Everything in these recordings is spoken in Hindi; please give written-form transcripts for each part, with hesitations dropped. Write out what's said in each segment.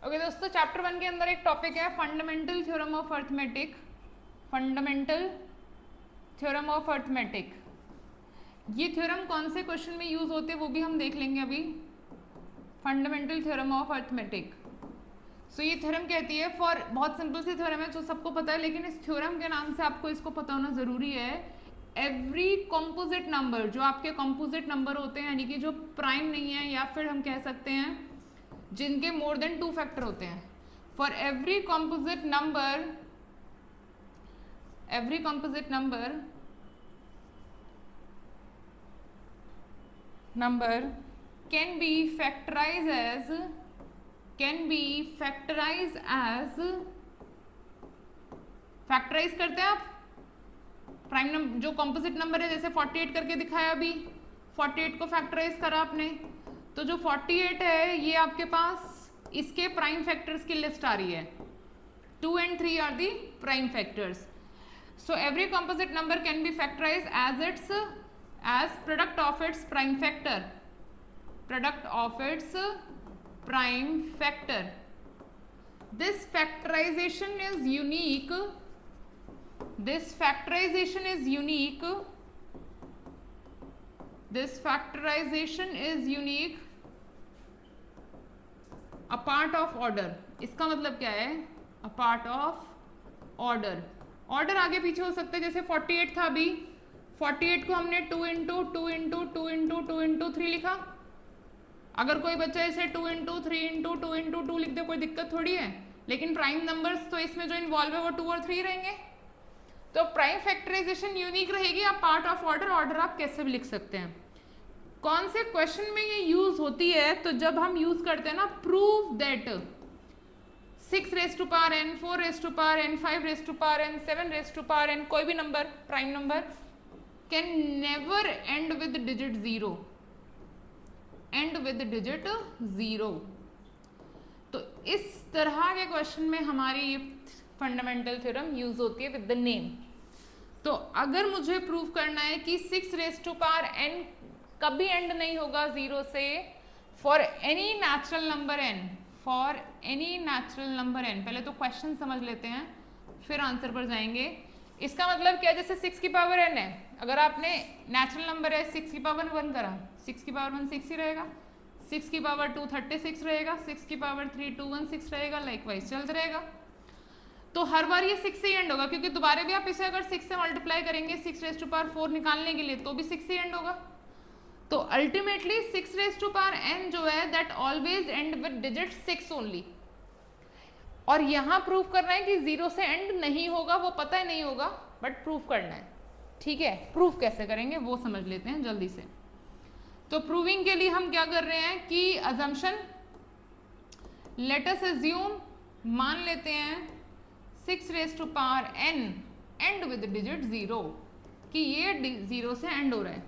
ओके दोस्तों, चैप्टर 1 के अंदर एक टॉपिक है fundamental theorem of arithmetic. Fundamental theorem of arithmetic, ये थ्योरम कौन से क्वेश्चन में यूज होते हैं वो भी हम देख लेंगे अभी। फंडामेंटल थ्योरम ऑफ अर्थमेटिक, सो ये थ्योरम कहती है फॉर, बहुत सिंपल सी थ्योरम है जो सबको पता है, लेकिन इस थ्योरम के नाम से आपको इसको पता होना जरूरी है। एवरी कॉम्पोजिट नंबर, जो आपके कॉम्पोजिट नंबर होते हैं यानी कि जो प्राइम नहीं है, या फिर हम कह सकते हैं जिनके मोर देन 2 फैक्टर होते हैं, for every composite number can be factorized as factorise करते हैं आप प्राइम नंबर, जो कॉम्पोजिट नंबर है, जैसे 48 करके दिखाया अभी, 48 को फैक्टराइज करा आपने, तो जो 48 है ये आपके पास इसके प्राइम फैक्टर्स की लिस्ट आ रही है। 2 and 3 are the prime factors. So every composite number can be factorise as product of its prime factor. This factorization is unique. A part of order. इसका मतलब क्या है? A part of order. Order आगे पीछे हो सकता है, जैसे 48 था अभी, 48 को हमने 2 into 2 into 2 into 2 into 3 लिखा। अगर कोई बच्चा इसे 2 into 3 into 2 into 2 लिख दे, कोई दिक्कत थोड़ी है, लेकिन प्राइम नंबर्स तो इसमें जो इन्वॉल्व है वो 2 और 3 रहेंगे। तो प्राइम फैक्टराइजेशन यूनिक रहेगी। आप पार्ट ऑफ ऑर्डर आप कैसे भी लिख सकते हैं। कौन से क्वेश्चन में ये यूज होती है? तो जब हम यूज करते हैं ना, prove that 6 raised to power n, 4 raised to power n, 5 raised to power n, 7 raised to power n, कोई भी number, prime number, can never and with digit 0। तो इस तरह के क्वेश्चन में हमारी ये फंडामेंटल थ्योरम यूज होती है विद द नेम। तो अगर मुझे प्रूव करना है कि 6 raised to power n कभी एंड नहीं होगा 0 से, for any natural number n, पहले तो क्वेश्चन समझ लेते हैं फिर आंसर पर जाएंगे। इसका मतलब क्या है? जैसे 6 की पावर n है, अगर आपने नेचुरल नंबर है 6 की पावर 1 करा, 6 की पावर 1 6 ही रहेगा, 6 की पावर 2 36 रहेगा, 6 की पावर 3 216 रहेगा, लाइकवाइज चलता रहेगा। तो हर बार ये 6 से एंड होगा, क्योंकि दोबारा भी आप इसे अगर 6 से मल्टीप्लाई करेंगे 6 raised to power 4 निकालने के लिए, तो भी 6 से एंड होगा। तो ultimately 6 raised to power n जो है, that always and with digit 6 only. और यहां प्रूव करना है कि 0 से एंड नहीं होगा, वो पता ही नहीं होगा, बट प्रूव करना है। ठीक है, प्रूफ कैसे करेंगे वो समझ लेते हैं जल्दी से। तो प्रूविंग के लिए हम क्या कर रहे हैं कि अजम्पशन, लेट अस अज्यूम, मान लेते हैं 6 raised to power n and with digit 0, कि ये 0 से एंड हो रहा है।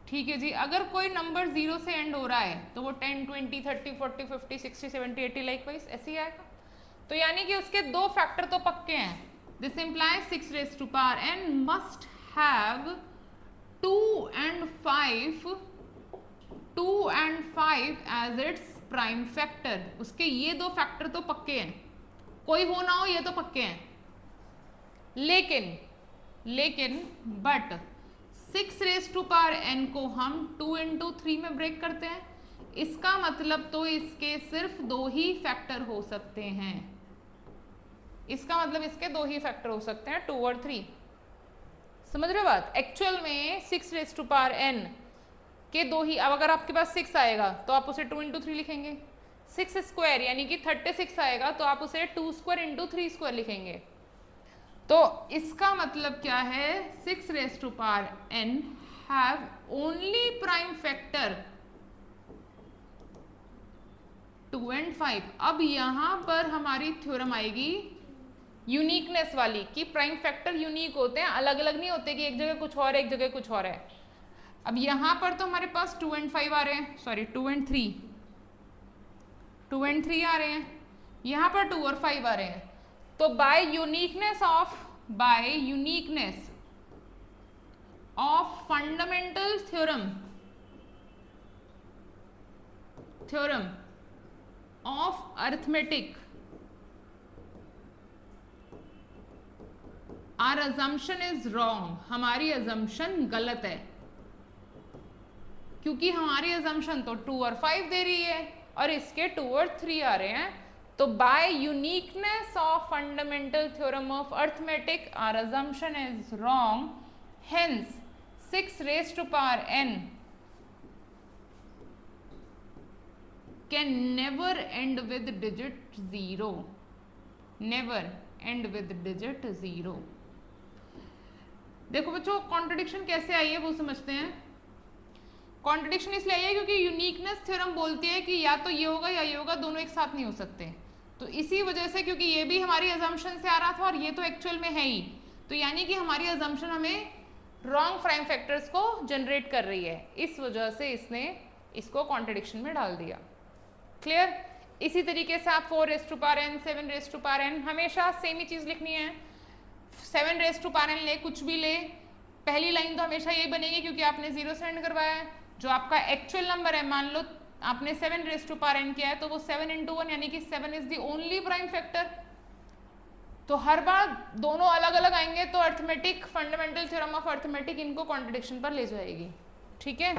ठीक है जी, अगर कोई नंबर 0 से एंड हो रहा है तो वो 10 20 30 40 50 60 70 80 लाइकवाइज ऐसे ही आएगा। तो यानी कि उसके 2 फैक्टर तो पक्के हैं। This implies 6 raised to power n must have 2 and 5 as its prime factor. उसके ये 2 फैक्टर तो पक्के हैं, कोई हो ना हो ये तो पक्के हैं। लेकिन but 6 raised to power n को हम 2 into 3 में ब्रेक करते हैं, इसका मतलब तो इसके सिर्फ 2 ही फैक्टर हो सकते हैं। इसका मतलब इसके 2 ही फैक्टर हो सकते हैं, 2 और 3। समझ रहे हो बात? एक्चुअल में 6 raised to power n के 2 ही, अब अगर आपके पास 6 आएगा तो आप उसे 2 into 3 लिखेंगे, 6 स्क्वायर यानी कि 36 आएगा तो आप उसे 2 square into 3 square लिखेंगे। तो इसका मतलब क्या है? 6 raised to power n have only prime factor 2 and 5। अब यहां पर हमारी थ्योरम आएगी यूनिकनेस वाली, कि प्राइम फैक्टर यूनिक होते हैं, अलग अलग नहीं होते कि एक जगह कुछ और है एक जगह कुछ और है। अब यहां पर तो हमारे पास 2 and 5 आ रहे हैं, सॉरी 2 and 3 आ रहे हैं, यहां पर 2 और 5 आ रहे हैं। तो by uniqueness of fundamental theorem of arithmetic, our assumption is wrong, हमारी अजम्पशन गलत है, क्योंकि हमारी अजम्पशन तो 2 और 5 दे रही है और इसके 2 और 3 आ रहे हैं। तो by uniqueness of fundamental theorem of arithmetic our assumption is wrong, hence 6 raised to power n can never end with digit 0, never end with digit 0। देखो बच्चों कॉन्ट्रडिक्शन कैसे आई है वो समझते हैं। कॉन्ट्रडिक्शन इसलिए आई है क्योंकि यूनिकनेस थ्योरम बोलती है कि या तो ये होगा या ये होगा, दोनों एक साथ नहीं हो सकते। तो इसी वजह से, क्योंकि ये भी हमारी अजम्पशन से आ रहा था और ये तो एक्चुअल में है ही, तो यानी कि हमारी अजम्पशन हमें रॉन्ग प्राइम फैक्टर्स को जनरेट कर रही है, इस वजह से इसने इसको कॉन्ट्रडिक्शन में डाल दिया। क्लियर? इसी तरीके से आप 4 raised to power n, 7 raised to power n, हमेशा सेम ही चीज लिखनी है। 7 raised to power n ले, कुछ भी ले, पहली लाइन तो हमेशा यही बनेगी क्योंकि आपने 0 से एंड करवाया है। जो आपका एक्चुअल नंबर है, मान लो आपने 7 raised to power n किया है, तो वो 7 into 1 यानी कि 7 is the only prime factor. तो हर बार दोनों अलग अलग आएंगे तो arithmetic, fundamental theorem of arithmetic इनको कॉन्ट्रडिक्शन पर ले जाएगी। ठीक है।